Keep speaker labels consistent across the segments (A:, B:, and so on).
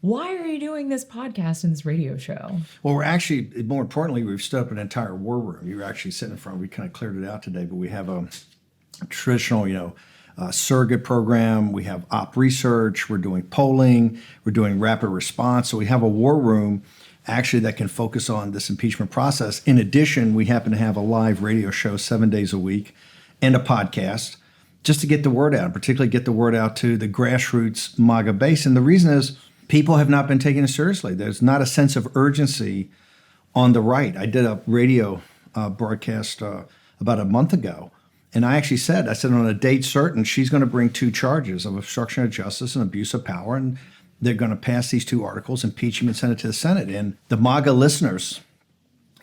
A: Why are you doing this podcast and this radio show?
B: Well, we're actually, more importantly, we've stood up an entire war room. You were actually sitting in front. We kind of cleared it out today, but we have a traditional, surrogate program. We have op research. We're doing polling. We're doing rapid response. So we have a war room actually that can focus on this impeachment process. In addition, we happen to have a live radio show 7 days a week and a podcast just to get the word out, particularly get the word out to the grassroots MAGA base. And the reason is people have not been taking it seriously. There's not a sense of urgency on the right. I did a radio broadcast about a month ago, and I actually said, on a date certain, she's going to bring 2 charges of obstruction of justice and abuse of power, and they're going to pass these 2 articles, impeach him, and send it to the Senate. And the MAGA listeners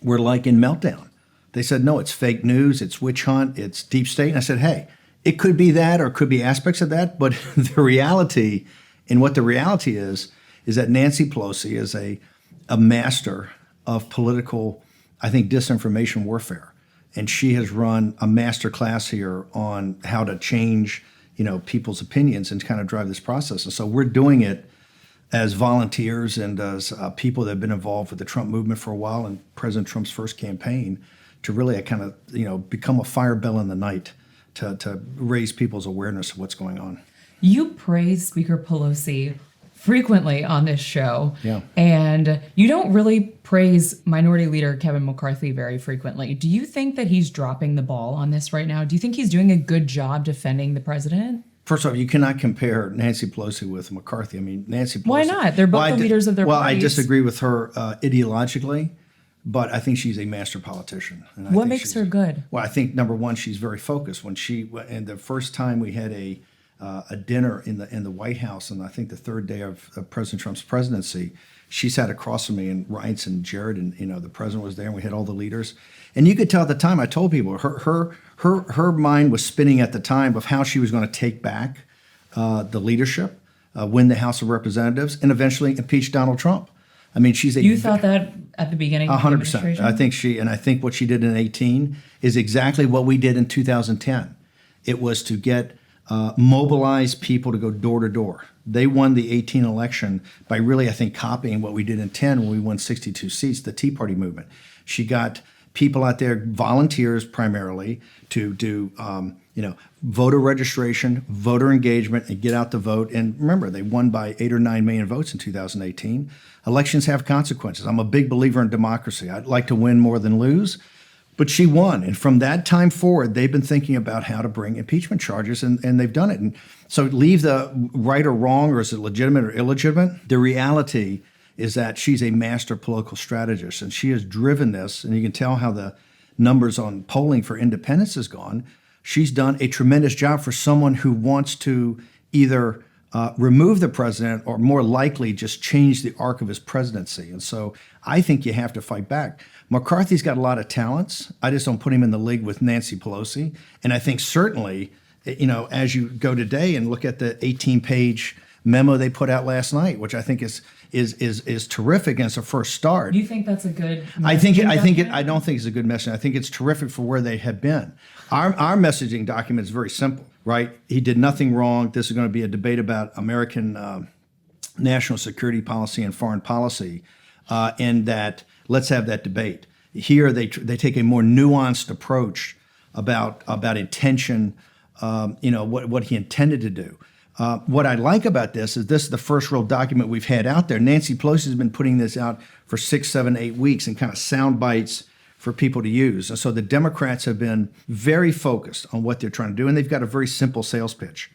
B: were like in meltdown. They said, no, it's fake news, it's witch hunt, it's deep state. And I said, hey, it could be that or it could be aspects of that, but the reality, and what the reality is that Nancy Pelosi is a master of political, I think, disinformation warfare. And she has run a master class here on how to change, people's opinions and kind of drive this process. And so we're doing it as volunteers and as people that have been involved with the Trump movement for a while and President Trump's first campaign to really kind of, become a fire bell in the night to raise people's awareness of what's going on.
A: You praise Speaker Pelosi frequently on this show.
B: Yeah.
A: And you don't really praise Minority Leader Kevin McCarthy very frequently. Do you think that he's dropping the ball on this right now? Do you think he's doing a good job defending the president?
B: First off, you cannot compare Nancy Pelosi with McCarthy. I mean, Nancy Pelosi.
A: Why not? They're both the leaders of their parties.
B: Well, I disagree with her ideologically, but I think she's a master politician. And
A: what makes her good?
B: Well, I think number one, she's very focused. And the first time we had a dinner in the White House, and I think the 3rd day of President Trump's presidency, she sat across from me, and Reince and Jared, and the president was there, and we had all the leaders. And you could tell at the time, I told people, her mind was spinning at the time of how she was going to take back the leadership, win the House of Representatives, and eventually impeach Donald Trump. I mean,
A: You thought that at the beginning of the
B: 100%.
A: administration?
B: I think what she did in 2018 is exactly what we did in 2010. It was to get mobilize people to go door to door. They won the 2018 election by really, I think, copying what we did in 2010 when we won 62 seats, the Tea Party movement. She got people out there, volunteers primarily, to do voter registration, voter engagement, and get out the vote. And remember, they won by 8 or 9 million votes in 2018. Elections have consequences. I'm a big believer in democracy. I'd like to win more than lose. But she won. And from that time forward, they've been thinking about how to bring impeachment charges, and they've done it. And so leave the right or wrong, or is it legitimate or illegitimate? The reality is that she's a master political strategist, and she has driven this, and you can tell how the numbers on polling for independents has gone. She's done a tremendous job for someone who wants to either remove the president or more likely just change the arc of his presidency. And so I think you have to fight back. McCarthy's got a lot of talents. I just don't put him in the league with Nancy Pelosi. And I think certainly, as you go today and look at the 18-page memo they put out last night, which I think is terrific, and it's a first start.
A: Do you think that's a good
B: I don't think it's a good message. I think it's terrific for where they have been. Our messaging document is very simple, right? He did nothing wrong. This is going to be a debate about American national security policy and foreign policy, and that let's have that debate. Here they take a more nuanced approach about intention, what he intended to do. What I like about this is the first real document we've had out there. Nancy Pelosi has been putting this out for 6, 7, 8 weeks in kind of sound bites for people to use. And so the Democrats have been very focused on what they're trying to do, and they've got a very simple sales pitch,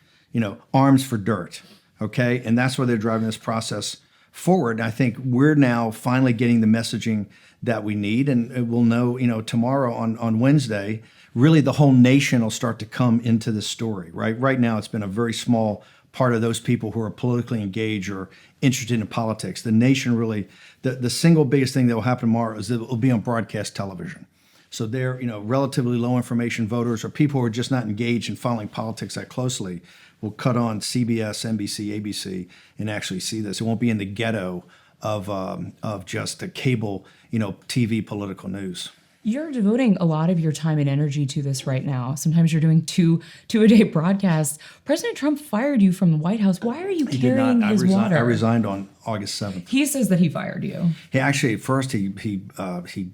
B: arms for dirt, okay? And that's where they're driving this process forward. And I think we're now finally getting the messaging that we need, and we'll know, tomorrow on Wednesday, really the whole nation will start to come into this story, right? Right now, it's been a very small part of those people who are politically engaged or interested in politics. The nation really, the single biggest thing that will happen tomorrow is that it will be on broadcast television. So they're, relatively low information voters or people who are just not engaged in following politics that closely will cut on CBS, NBC, ABC, and actually see this. It won't be in the ghetto of just the cable, TV political news.
A: You're devoting a lot of your time and energy to this right now. Sometimes you're doing two-a-day broadcasts. President Trump fired you from the White House. Why are you carrying his water?
B: I resigned on August 7th.
A: He says that he fired you.
B: He actually, at first, he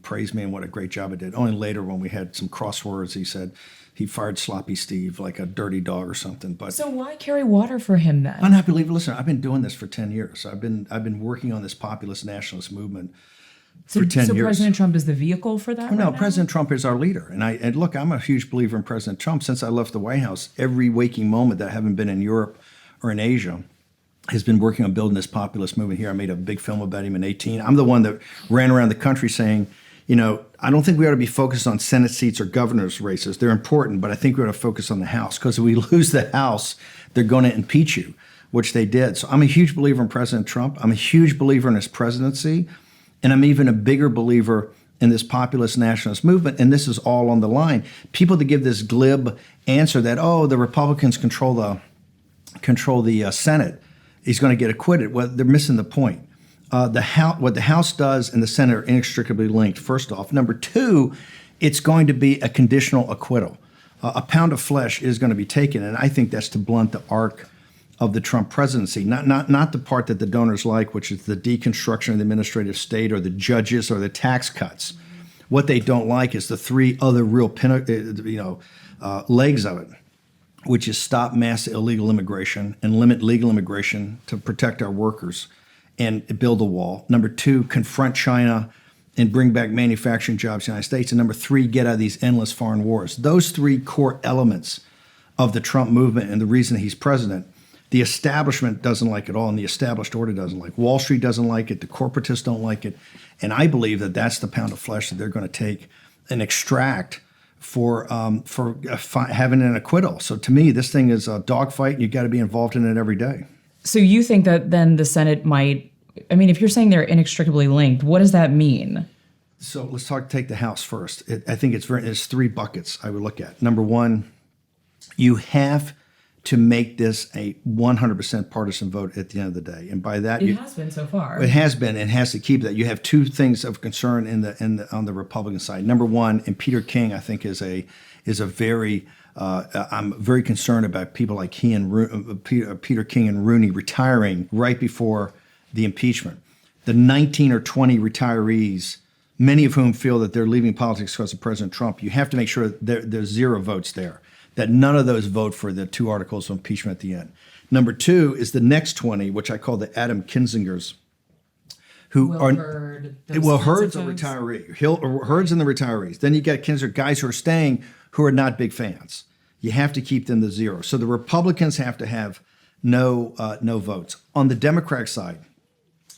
B: praised me and what a great job I did. Only later, when we had some crosswords, he said he fired Sloppy Steve like a dirty dog or something. But
A: so why carry water for him then?
B: I'm not believing. Listen, I've been doing this for 10 years. I've been working on this populist nationalist movement for 10
A: so
B: years.
A: President Trump is the vehicle for that?
B: No,
A: right now?
B: President Trump is our leader. And look, I'm a huge believer in President Trump. Since I left the White House, every waking moment that I haven't been in Europe or in Asia has been working on building this populist movement here. I made a big film about him in 2018. I'm the one that ran around the country saying, I don't think we ought to be focused on Senate seats or governor's races. They're important, but I think we ought to focus on the House, because if we lose the House, they're going to impeach you, which they did. So I'm a huge believer in President Trump. I'm a huge believer in his presidency. And I'm even a bigger believer in this populist nationalist movement, and this is all on the line. People that give this glib answer that, the Republicans control the Senate, he's going to get acquitted. Well, they're missing the point. What the House does and the Senate are inextricably linked, first off. Number two, it's going to be a conditional acquittal. A pound of flesh is going to be taken, and I think that's to blunt the arc of the Trump presidency, not the part that the donors like, which is the deconstruction of the administrative state or the judges or the tax cuts. What they don't like is the three other real legs of it, which is stop mass illegal immigration and limit legal immigration to protect our workers and build a wall. Number two, confront China and bring back manufacturing jobs in the United States. And number three, get out of these endless foreign wars. Those three core elements of the Trump movement and the reason he's president, the establishment doesn't like it all, and the established order doesn't like. Wall Street doesn't like it. The corporatists don't like it. And I believe that that's the pound of flesh that they're going to take and extract for having an acquittal. So to me, this thing is a dogfight, and you've got to be involved in it every day.
A: So you think that then the Senate might, if you're saying they're inextricably linked, what does that mean?
B: So let's take the House first. I think there's three buckets I would look at. Number one, you have to make this a 100% partisan vote at the end of the day, and by that,
A: it has been so far.
B: It has been, and has to keep that. You have two things of concern on the Republican side. Number one, and Peter King, I think, is a very. I'm very concerned about people like he and Peter King and Rooney retiring right before the impeachment. The 19 or 20 retirees, many of whom feel that they're leaving politics because of President Trump. You have to make sure there's zero votes there, that none of those vote for the two articles of impeachment at the end. Number two is the next 20, which I call the Adam Kinzingers, who Hurd's a retiree. Hurd's and the retirees. Then you got Kinzinger, guys who are staying who are not big fans. You have to keep them to zero. So the Republicans have to have no votes. On the Democratic side,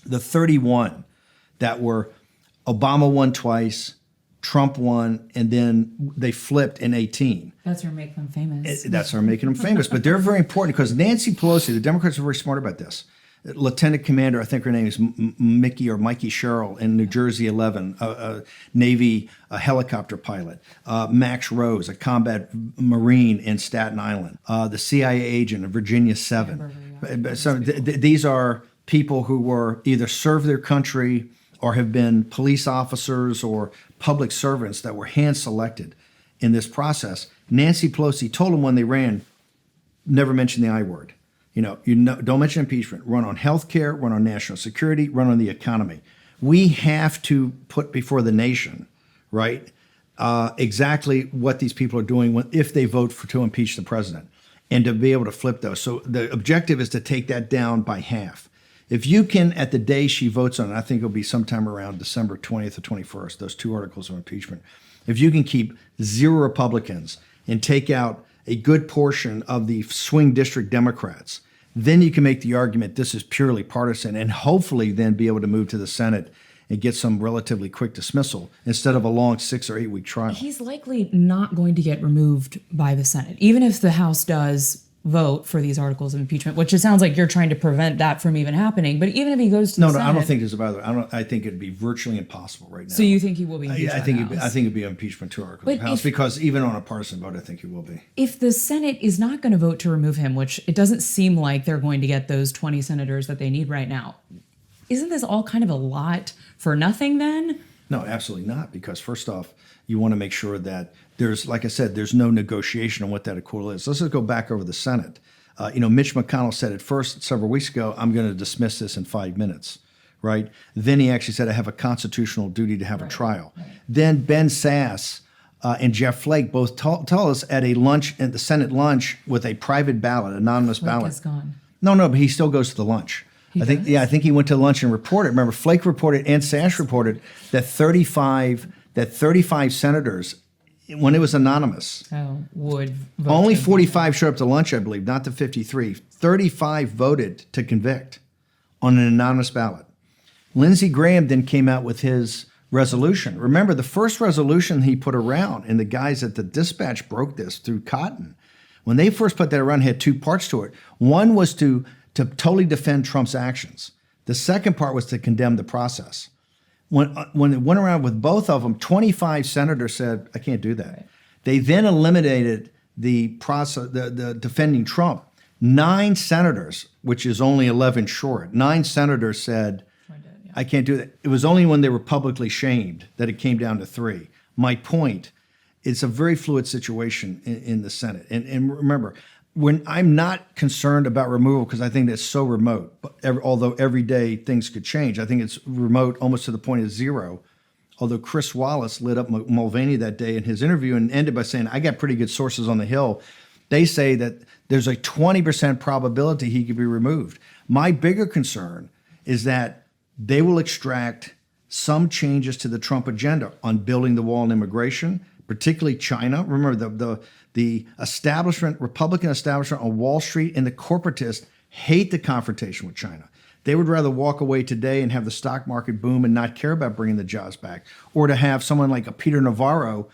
B: the 31 that were Obama won twice, Trump won, and then they flipped in 18.
A: That's what making them famous.
B: That's what making them famous. But they're very important because Nancy Pelosi, the Democrats are very smart about this. Lieutenant Commander, I think her name is Mikey Sherrill in New Jersey 11, a Navy helicopter pilot. Max Rose, a combat Marine in Staten Island. The CIA agent of Virginia 7. So these are people who were either served their country or have been police officers or public servants that were hand-selected in this process. Nancy Pelosi told them when they ran, never mention the I word. Don't mention impeachment. Run on health care, run on national security, run on the economy. We have to put before the nation, right, exactly what these people are doing if they vote to impeach the president, and to be able to flip those. So the objective is to take that down by half. If you can, at the day she votes on it, I think it'll be sometime around December 20th or 21st, those two articles of impeachment. If you can keep 0 Republicans and take out a good portion of the swing district Democrats, then you can make the argument this is purely partisan, and hopefully then be able to move to the Senate and get some relatively quick dismissal instead of a long 6 or 8 week trial.
A: He's likely not going to get removed by the Senate, even if the House does vote for these articles of impeachment, which it sounds like you're trying to prevent that from even happening. But even if he goes to the Senate,
B: I don't think there's about it. I think it'd be virtually impossible right now.
A: So you think he will be impeached?
B: I think it'd be impeachment 2 articles of the House, because even on a partisan vote, I think he will be.
A: If the Senate is not going to vote to remove him, which it doesn't seem like they're going to get those 20 senators that they need right now, isn't this all kind of a lot for nothing then?
B: No, absolutely not. Because first off, you want to make sure that there's, like I said, there's no negotiation on what that acquittal is. Let's just go back over the Senate. Mitch McConnell said at first several weeks ago, I'm going to dismiss this in 5 minutes, right? Then he actually said, I have a constitutional duty to have a trial. Right. Then Ben Sass and Jeff Flake both tell us at a lunch, at the Senate lunch, with a private ballot, anonymous
A: Flake
B: ballot.
A: Is gone.
B: No, but he still goes to the lunch. I think he went to lunch and reported. Remember, Flake reported and Sash reported that 35 senators, when it was anonymous,
A: would vote.
B: Only 45 showed up to lunch, I believe, not the 53. 35 voted to convict on an anonymous ballot. Lindsey Graham then came out with his resolution. Remember, the first resolution he put around, and the guys at the Dispatch broke this through Cotton. When they first put that around, it had two parts to it. One was to totally defend Trump's actions. The second part was to condemn the process. When it went around with both of them, 25 senators said, I can't do that. Right. They then eliminated the process, the defending Trump. 9 senators, which is only 11 short, 9 senators said, I can't do that. It was only when they were publicly shamed that it came down to 3. My point, it's a very fluid situation in the Senate. And remember, when I'm not concerned about removal because I think that's so remote, but although every day things could change, I think it's remote almost to the point of zero. Although Chris Wallace lit up Mulvaney that day in his interview and ended by saying, I got pretty good sources on the Hill. They say that there's a 20% probability he could be removed. My bigger concern is that they will extract some changes to the Trump agenda on building the wall and immigration, particularly China. Remember, the establishment, Republican establishment on Wall Street and the corporatists hate the confrontation with China. They would rather walk away today and have the stock market boom and not care about bringing the jobs back, or to have someone like a Peter Navarro,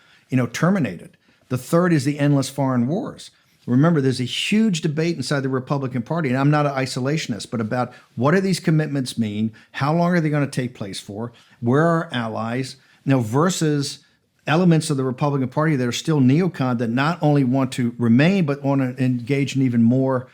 B: terminated. The third is the endless foreign wars. Remember, there's a huge debate inside the Republican Party, and I'm not an isolationist, but about what do these commitments mean? How long are they going to take place for? Where are our allies? Versus elements of the Republican Party that are still neocon that not only want to remain, but want to engage in even more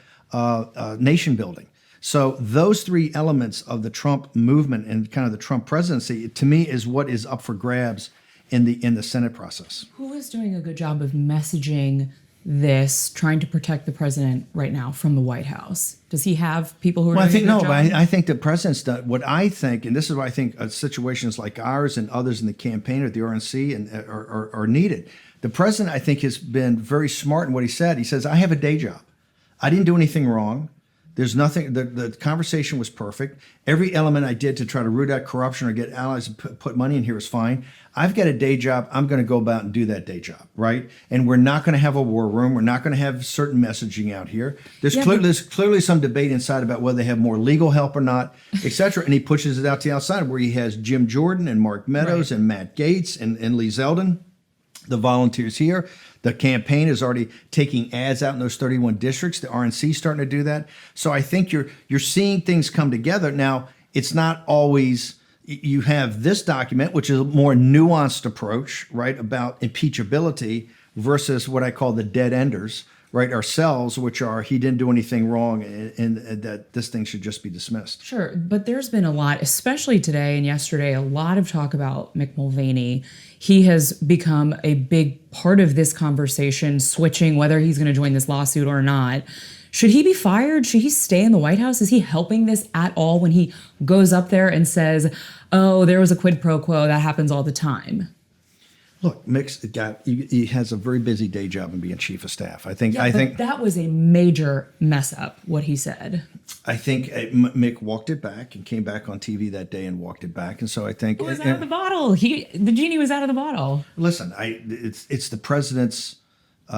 B: nation building. So those 3 elements of the Trump movement and kind of the Trump presidency, to me, is what is up for grabs in the Senate process.
A: Who is doing a good job of messaging this, trying to protect the president right now from the White House? Does he have people who are doing a good job?
B: But I think the president's done what I think, and this is why I think situations like ours and others in the campaign or the RNC are needed. The president, I think, has been very smart in what he said. He says, I have a day job. I didn't do anything wrong. There's nothing, the conversation was perfect. Every element I did to try to root out corruption or get allies and put money in here is fine. I've got a day job. I'm going to go about and do that day job, right? And we're not going to have a war room. We're not going to have certain messaging out here. There's clearly some debate inside about whether they have more legal help or not, et cetera. And he pushes it out to the outside where he has Jim Jordan and Mark Meadows and Matt Gaetz and Lee Zeldin, the volunteers here. The campaign is already taking ads out in those 31 districts. The RNC is starting to do that. So I think you're seeing things come together. Now, it's not always, you have this document, which is a more nuanced approach, right, about impeachability versus what I call the dead enders, right, ourselves, which are he didn't do anything wrong and that this thing should just be dismissed.
A: Sure, but there's been a lot, especially today and yesterday, a lot of talk about Mick Mulvaney. He has become a big part of this conversation, switching whether he's going to join this lawsuit or not. Should he be fired? Should he stay in the White House? Is he helping this at all when he goes up there and says, oh, there was a quid pro quo, that happens all the time?
B: Look, Mick's he has a very busy day job in being chief of staff. I think
A: that was a major mess up, what he said.
B: I think Mick walked it back and came back on TV that day and walked it back. And so I think
A: it was out of the bottle. The genie was out of the bottle.
B: Listen, it's the president's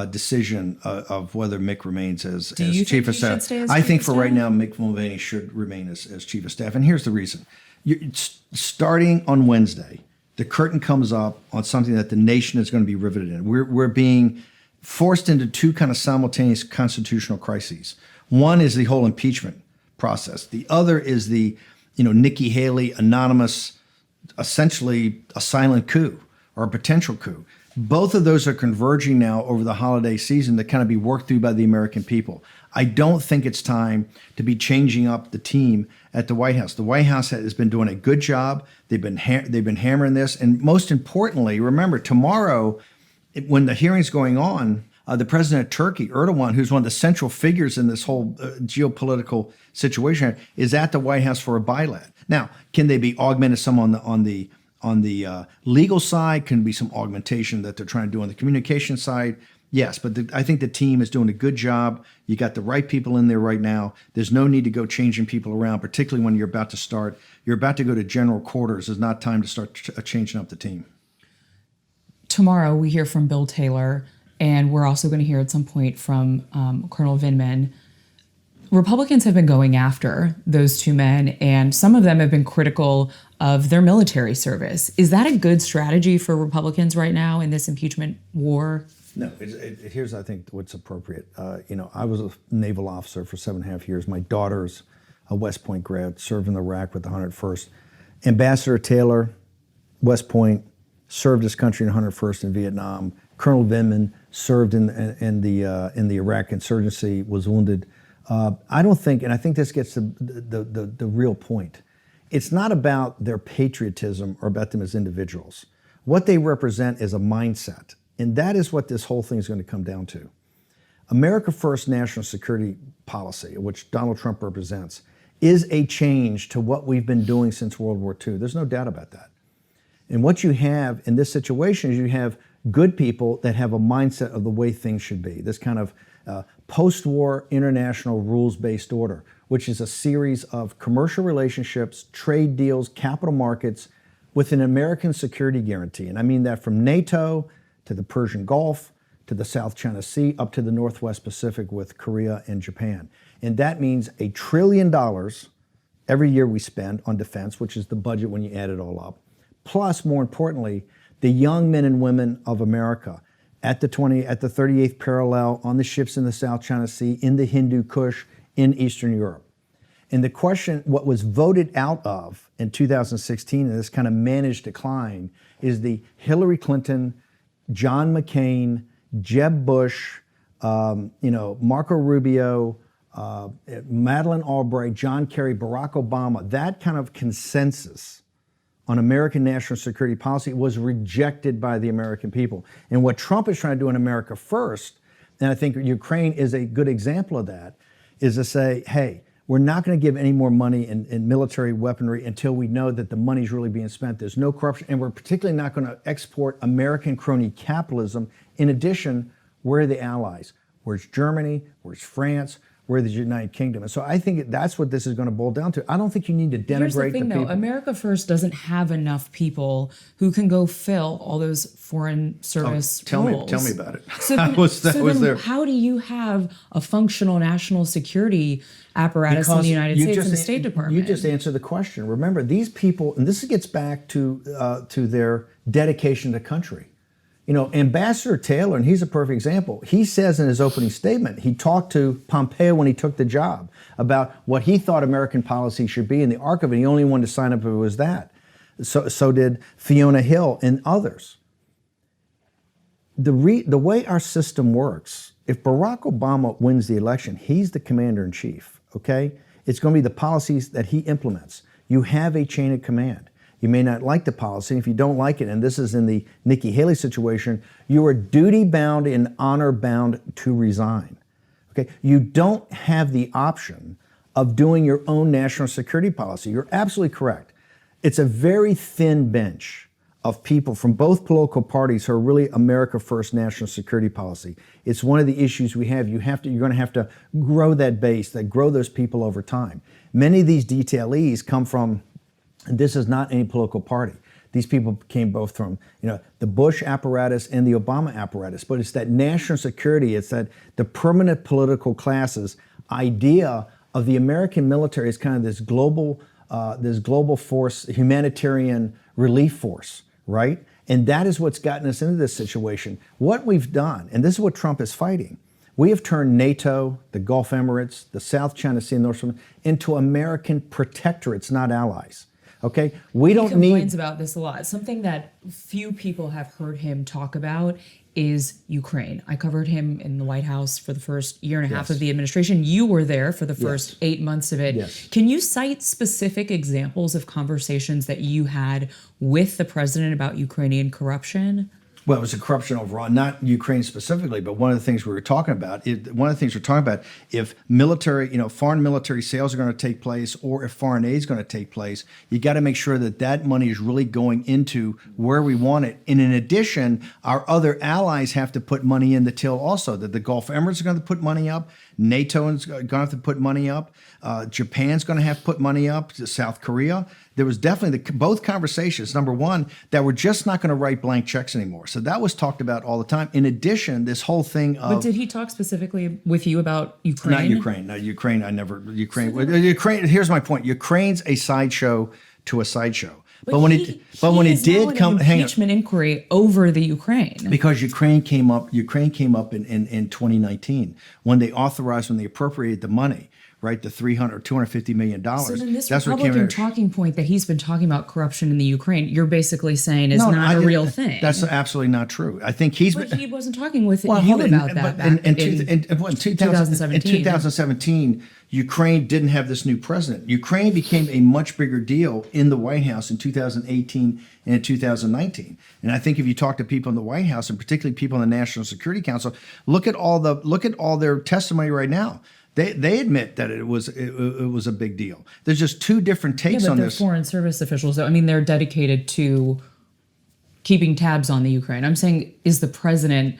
B: decision of whether Mick remains as chief of staff. I think for right now, Mick Mulvaney should remain as chief of staff. And here's the reason. Starting on Wednesday, the curtain comes up on something that the nation is going to be riveted in. We're being forced into 2 kind of simultaneous constitutional crises. One is the whole impeachment process. The other is the, Nikki Haley anonymous, essentially a silent coup or a potential coup. Both of those are converging now over the holiday season to kind of be worked through by the American people. I don't think it's time to be changing up the team at the White House. The White House has been doing a good job. They've been hammering this, and most importantly, remember tomorrow, when the hearing's going on, the president of Turkey, Erdogan, who's one of the central figures in this whole geopolitical situation, is at the White House for a bilat. Now, can they be augmented some on the legal side? Can be some augmentation that they're trying to do on the communication side? Yes, but I think the team is doing a good job. You got the right people in there right now. There's no need to go changing people around, particularly when you're about to go to general quarters. It's not time to start changing up the team.
A: Tomorrow we hear from Bill Taylor, and we're also going to hear at some point from Colonel Vindman. Republicans have been going after those two men, and some of them have been critical of their military service. Is that a good strategy for Republicans right now in this impeachment war?
B: No, here's, I think, what's appropriate. I was a naval officer for 7.5 years. My daughter's a West Point grad, served in Iraq with the 101st. Ambassador Taylor, West Point, served his country in the 101st in Vietnam. Colonel Vindman served in the Iraq insurgency, was wounded. I don't think, and I think this gets to the real point. It's not about their patriotism or about them as individuals. What they represent is a mindset. And that is what this whole thing is going to come down to. America First national security policy, which Donald Trump represents, is a change to what we've been doing since World War II. There's no doubt about that. And what you have in this situation is you have good people that have a mindset of the way things should be. This kind of post-war international rules-based order, which is a series of commercial relationships, trade deals, capital markets with an American security guarantee. And I mean that from NATO to the Persian Gulf, to the South China Sea, up to the Northwest Pacific with Korea and Japan. And that means $1 trillion every year we spend on defense, which is the budget when you add it all up. Plus, more importantly, the young men and women of America at the 38th parallel, on the ships in the South China Sea, in the Hindu Kush, in Eastern Europe. And the question, what was voted out of in 2016, and this kind of managed decline, is the Hillary Clinton, John McCain, Jeb Bush, Marco Rubio, Madeleine Albright, John Kerry, Barack Obama. That kind of consensus on American national security policy was rejected by the American people. And what Trump is trying to do in America First, and I think Ukraine is a good example of that, is to say, hey, we're not going to give any more money in military weaponry until we know that the money's really being spent. There's no corruption, and we're particularly not going to export American crony capitalism. In addition, where are the allies? Where's Germany? Where's France? Where's the United Kingdom? And so I think that's what this is going to boil down to. I don't think you need to denigrate
A: Here's the thing,
B: people.
A: though. America First doesn't have enough people who can go fill all those foreign service roles.
B: Tell me about it.
A: So then how do you have a functional national security apparatus in the United States and the State Department?
B: You just answered the question. Remember, these people, and this gets back to their dedication to country. Ambassador Taylor, and he's a perfect example, he says in his opening statement, he talked to Pompeo when he took the job about what he thought American policy should be in the arc of it. He only wanted to sign up if it was that. So did Fiona Hill and others. The way our system works, if Barack Obama wins the election, he's the commander-in-chief, okay? It's going to be the policies that he implements. You have a chain of command. You may not like the policy. If you don't like it, and this is in the Nikki Haley situation, you are duty-bound and honor-bound to resign. Okay? You don't have the option of doing your own national security policy. You're absolutely correct. It's a very thin bench of people from both political parties who are really America First national security policy. It's one of the issues we have. You're going to have to grow that base, grow those people over time. Many of these detailees come from, and this is not any political party. These people came both from, the Bush apparatus and the Obama apparatus. But it's that national security, it's that the permanent political classes idea of the American military is kind of this global force, humanitarian relief force, right? And that is what's gotten us into this situation. What we've done, and this is what Trump is fighting, we have turned NATO, the Gulf Emirates, the South China Sea, and North China into American protectorates, not allies. Okay, we don't
A: Complains
B: need.
A: about this a lot. Something that few people have heard him talk about is Ukraine. I covered him in the White House for the first year and a half of the administration. You were there for the first 8 months of it.
B: Yes.
A: Can you cite specific examples of conversations that you had with the president about Ukrainian corruption?
B: Well, it was a corruption overall, not Ukraine specifically, but one of the things we were talking about, if military, foreign military sales are going to take place, or if foreign aid is going to take place, you got to make sure that that money is really going into where we want it. And in addition, our other allies have to put money in the till also, that the Gulf Emirates are going to put money up, NATO is going to have to put money up, Japan's going to have to put money up, South Korea. There was definitely both conversations, number one, that we're just not going to write blank checks anymore. So that was talked about all the time. In addition, this whole thing of...
A: But did he talk specifically with you about Ukraine?
B: Not Ukraine. No, Ukraine, I never... Ukraine, here's my point. Ukraine's a sideshow to a sideshow. But when it did come...
A: Hang on. Impeachment inquiry over the Ukraine.
B: Because Ukraine came up in 2019 when they appropriated the money. Right, the $300 or $250 million.
A: So then this Republican talking point that he's been talking about corruption in the Ukraine, you're basically saying is not a real thing.
B: That's absolutely not true. I think
A: he wasn't talking with you about that back in 2017.
B: In 2017, Ukraine didn't have this new president. Ukraine became a much bigger deal in the White House in 2018 and in 2019. And I think if you talk to people in the White House, and particularly people in the National Security Council, look at all their testimony right now. They admit that it was a big deal. There's just two different takes on this.
A: Foreign service officials, though. I mean, they're dedicated to keeping tabs on the Ukraine. I'm saying, is the president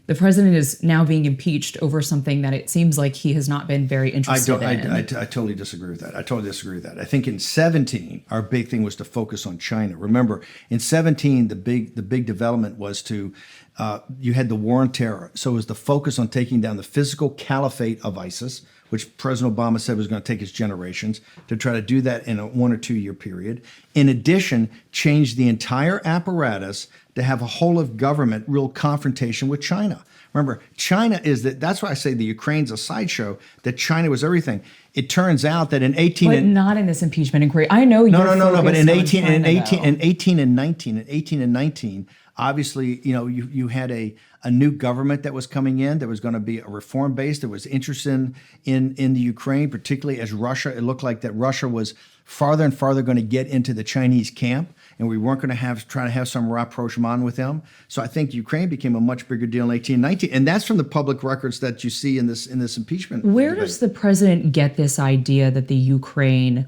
A: is now being impeached over something that it seems like he has not been very interested in.
B: I totally disagree with that. I think in 2017, our big thing was to focus on China. Remember, in 2017, the big development was you had the war on terror. So it was the focus on taking down the physical caliphate of ISIS, which President Obama said was going to take his generations, to try to do that in a 1 or 2 year period. In addition, change the entire apparatus to have a whole of government real confrontation with China. Remember, China that's why I say the Ukraine's a sideshow, that China was everything. It turns out that in 18
A: but not in this impeachment inquiry. I know
B: no, but in 18 and 19, obviously, you had a new government that was coming in. There was going to be a reform base that was interested in the Ukraine, particularly as Russia. It looked like that Russia was farther and farther going to get into the Chinese camp, and we weren't going to try to have some rapprochement with them. So I think Ukraine became a much bigger deal in 18 and 19, and that's from the public records that you see in this impeachment.
A: Where
B: debate.
A: Does the president get this idea that the Ukraine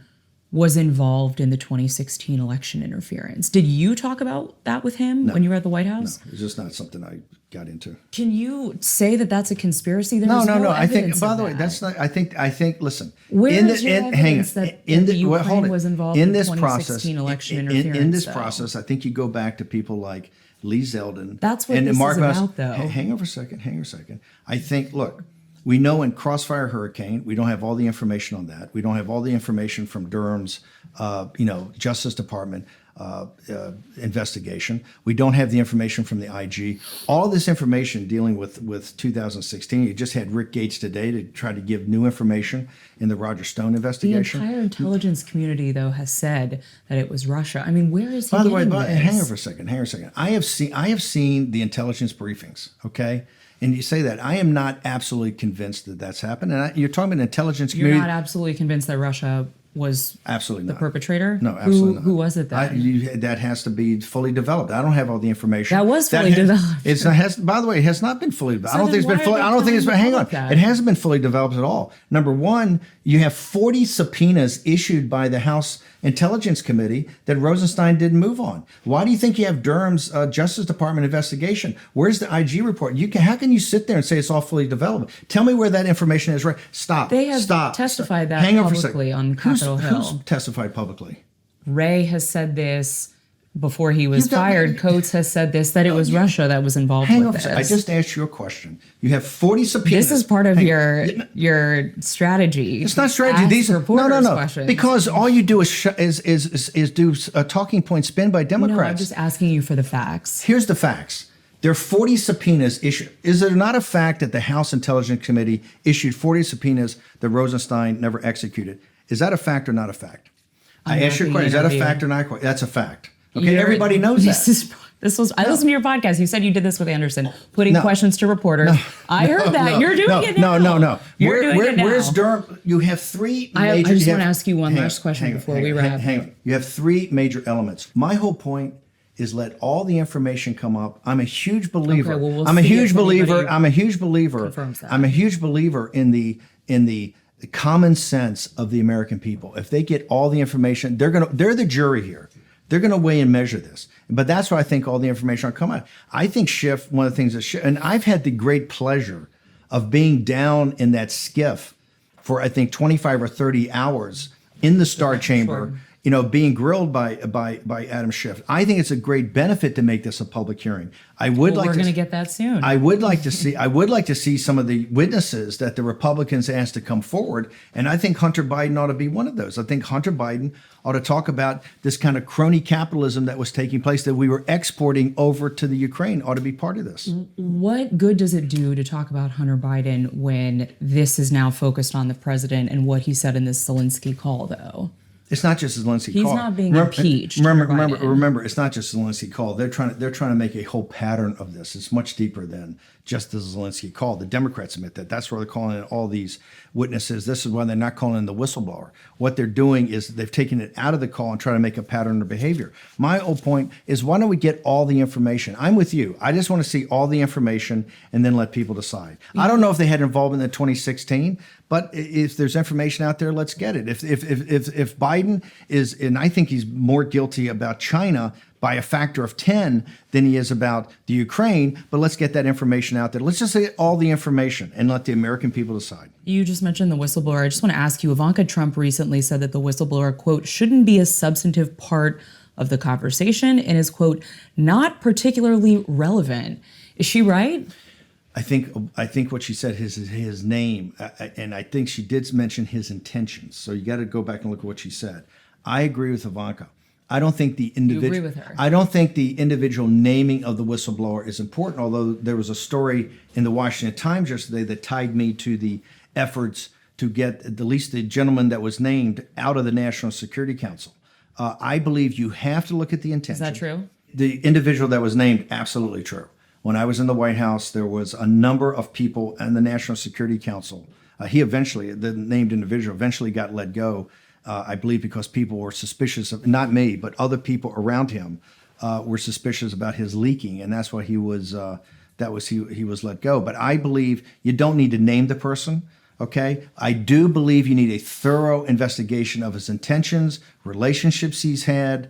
A: was involved in the 2016 election interference? Did you talk about that with him when you were at the White House?
B: No, it's just not something I got into.
A: Can you say that that's a conspiracy?
B: No. I think, by the way, that's not. I think. Listen.
A: Where is your evidence that Ukraine was involved in the 2016 election interference?
B: In this process, I think you go back to people like Lee Zeldin.
A: That's what this is about, though.
B: Hang on for a second. I think. Look. We know in Crossfire Hurricane, we don't have all the information on that. We don't have all the information from Durham's, Justice Department investigation. We don't have the information from the IG. All this information dealing with 2016. You just had Rick Gates today to try to give new information in the Roger Stone investigation.
A: The entire intelligence community, though, has said that it was Russia. I mean, where is he getting this?
B: Hang on for a second. I have seen the intelligence briefings. Okay. And you say that. I am not absolutely convinced that that's happened. And you're talking about intelligence community.
A: You're not absolutely convinced that Russia was
B: absolutely
A: the
B: not.
A: Perpetrator?
B: No, absolutely not.
A: Who was it then?
B: That has to be fully developed. I don't have all the information.
A: That was fully developed.
B: By the way, it has not been fully developed.
A: So
B: I don't think it's been fully. I don't think it's been. Hang on.
A: That?
B: It hasn't been fully developed at all. Number one, you have 40 subpoenas issued by the House Intelligence Committee that Rosenstein didn't move on. Why do you think you have Durham's Justice Department investigation? Where's the IG report? How can you sit there and say it's all fully developed? Tell me where that information is. Right? Stop.
A: They have testified that publicly on Capitol Hill.
B: Who's testified publicly?
A: Ray has said this before he was fired. Coates has said this, that it was Russia that was involved with this.
B: I just asked you a question. You have 40 subpoenas.
A: This is part of your strategy.
B: It's not strategy. These are no.
A: Questions.
B: Because all you do is do a talking point spin by Democrats.
A: No, I'm just asking you for the facts.
B: Here's the facts. There are 40 subpoenas issued. Is there not a fact that the House Intelligence Committee issued 40 subpoenas that Rosenstein never executed? Is that a fact or not a fact? I asked you a question. Is that a fact or not? That's a fact. Okay, everybody knows that.
A: I listened to your podcast. You said you did this with Anderson, putting questions to reporters. I heard that. You're doing it now.
B: No.
A: You're doing it now.
B: Where's Durham? You have three major...
A: I just want to ask you one last question before we wrap.
B: Hang on. You have three major elements. My whole point is let all the information come up. I'm a huge believer.
A: Okay, well, we'll
B: I'm a
A: see
B: huge
A: if
B: believer.
A: anybody
B: I'm a huge believer.
A: confirms that.
B: I'm a huge believer in the common sense of the American people. If they get all the information, they're the jury here. They're going to weigh and measure this. But that's why I think all the information will come out. I think Schiff, one of the things that Schiff, and I've had the great pleasure of being down in that skiff for, I think, 25 or 30 hours in the Star Chamber, being grilled by Adam Schiff. I think it's a great benefit to make this a public hearing. We're
A: going to get that soon.
B: I would like to see some of the witnesses that the Republicans asked to come forward, and I think Hunter Biden ought to be one of those. I think Hunter Biden ought to talk about this kind of crony capitalism that was taking place that we were exporting over to the Ukraine. Ought to be part of this.
A: What good does it do to talk about Hunter Biden when this is now focused on the president and what he said in this Zelensky call, though?
B: It's not just Zelensky call.
A: He's not being impeached.
B: Remember, it's not just Zelensky call. They're trying to make a whole pattern of this. It's much deeper than just the Zelensky call. The Democrats admit that. That's why they're calling in all these witnesses. This is why they're not calling in the whistleblower. What they're doing is they've taken it out of the call and try to make a pattern of behavior. My whole point is, why don't we get all the information? I'm with you. I just want to see all the information and then let people decide. I don't know if they had involvement in 2016, but if there's information out there, let's get it. If Biden is, and I think he's more guilty about China by a factor of 10 than he is about the Ukraine, but let's get that information out there. Let's just get all the information and let the American people decide.
A: You just mentioned the whistleblower. I just want to ask you, Ivanka Trump recently said that the whistleblower, quote, shouldn't be a substantive part of the conversation and is, quote, not particularly relevant. Is she right?
B: I think what she said is his name, and I think she did mention his intentions. So you got to go back and look at what she said. I agree with Ivanka. I don't think the individual.
A: You agree with her?
B: I don't think the individual naming of the whistleblower is important. Although there was a story in the Washington Times yesterday that tied me to the efforts to get at least the gentleman that was named out of the National Security Council. I believe you have to look at the intention.
A: Is that true?
B: The individual that was named, absolutely true. When I was in the White House, there was a number of people in the National Security Council. He eventually, the named individual, eventually got let go, I believe because people were suspicious of, not me, but other people around him were suspicious about his leaking, and that's why he was he was let go. But I believe you don't need to name the person. Okay, I do believe you need a thorough investigation of his intentions, relationships he's had,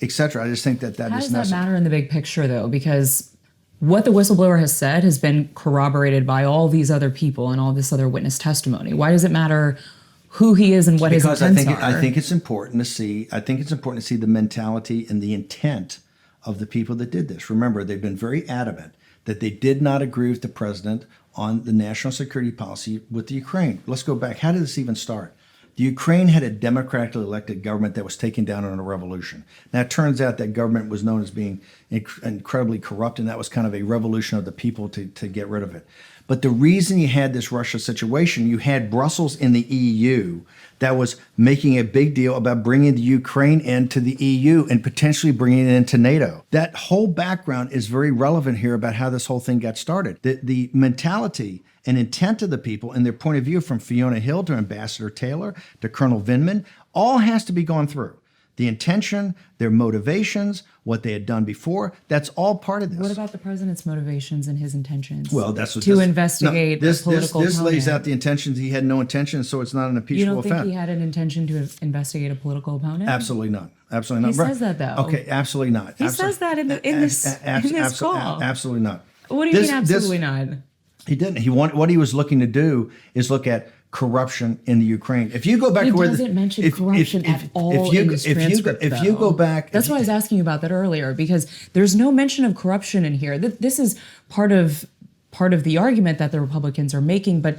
B: etc. I just think that is necessary.
A: How does that matter in the big picture, though? Because what the whistleblower has said has been corroborated by all these other people and all this other witness testimony. Why does it matter who he is and what his intents are?
B: I think it's important to see. I think it's important to see the mentality and the intent of the people that did this. Remember, they've been very adamant that they did not agree with the president on the national security policy with the Ukraine. Let's go back. How did this even start? The Ukraine had a democratically elected government that was taken down in a revolution. Now, it turns out that government was known as being incredibly corrupt, and that was kind of a revolution of the people to get rid of it. But the reason you had this Russia situation, you had Brussels in the EU that was making a big deal about bringing the Ukraine into the EU and potentially bringing it into NATO. That whole background is very relevant here about how this whole thing got started. The mentality and intent of the people and their point of view, from Fiona Hill to Ambassador Taylor to Colonel Vindman, all has to be gone through. The intention, their motivations, what they had done before, that's all part of this.
A: What about the president's motivations and his intentions?
B: Well, that's what
A: to investigate
B: this
A: political
B: This
A: opponent.
B: lays out the intentions. He had no intention, so it's not an impeachable offense.
A: You don't think he had an intention to investigate a political opponent?
B: Absolutely not. Absolutely not.
A: He says that, though.
B: Okay, absolutely not.
A: He says that in this call.
B: Absolutely not.
A: What do you mean absolutely not?
B: He didn't. What he was looking to do is look at corruption in the Ukraine. If you go back to where
A: he doesn't mention corruption at all in this transcript,
B: if you go back,
A: that's why I was asking you about that earlier, because there's no mention of corruption in here. This is part of the argument that the Republicans are making, but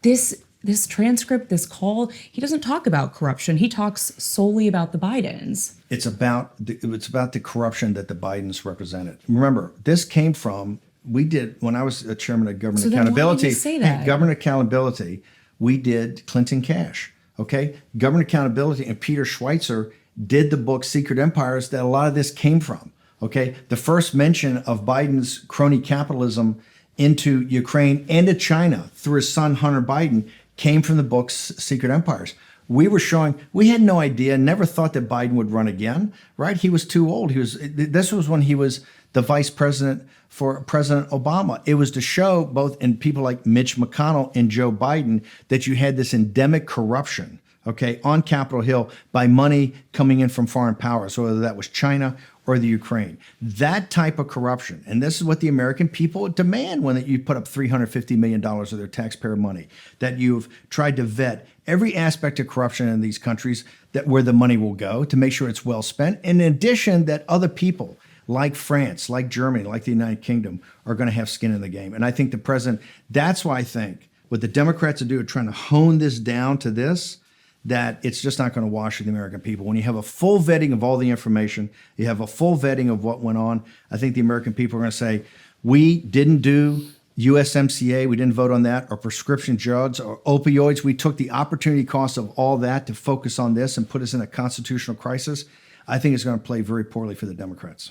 A: this transcript, this call, he doesn't talk about corruption. He talks solely about the Bidens. It's about
B: the corruption that the Bidens represented. Remember, this came from. We did, when I was a chairman of Government Accountability.
A: Why did you say that?
B: Government Accountability, we did Clinton Cash. Okay, Government Accountability and Peter Schweitzer did the book Secret Empires that a lot of this came from. Okay, the first mention of Biden's crony capitalism into Ukraine and to China through his son Hunter Biden came from the book Secret Empires. We were showing, we had no idea, never thought that Biden would run again, right? He was too old. This was when he was the vice president for President Obama. It was to show both in people like Mitch McConnell and Joe Biden that you had this endemic corruption, okay, on Capitol Hill by money coming in from foreign powers, whether that was China or the Ukraine. That type of corruption, and this is what the American people demand when you put up $350 million of their taxpayer money, that you've tried to vet every aspect of corruption in these countries, that where the money will go to make sure it's well spent. In addition, that other people like France, like Germany, like the United Kingdom are going to have skin in the game. And I think the president, that's why I think what the Democrats are doing, trying to hone this down to this, that it's just not going to wash with the American people. When you have a full vetting of all the information, you have a full vetting of what went on, I think the American people are going to say, we didn't do USMCA, we didn't vote on that, or prescription drugs, or opioids. We took the opportunity cost of all that to focus on this and put us in a constitutional crisis. I think it's going to play very poorly for the Democrats.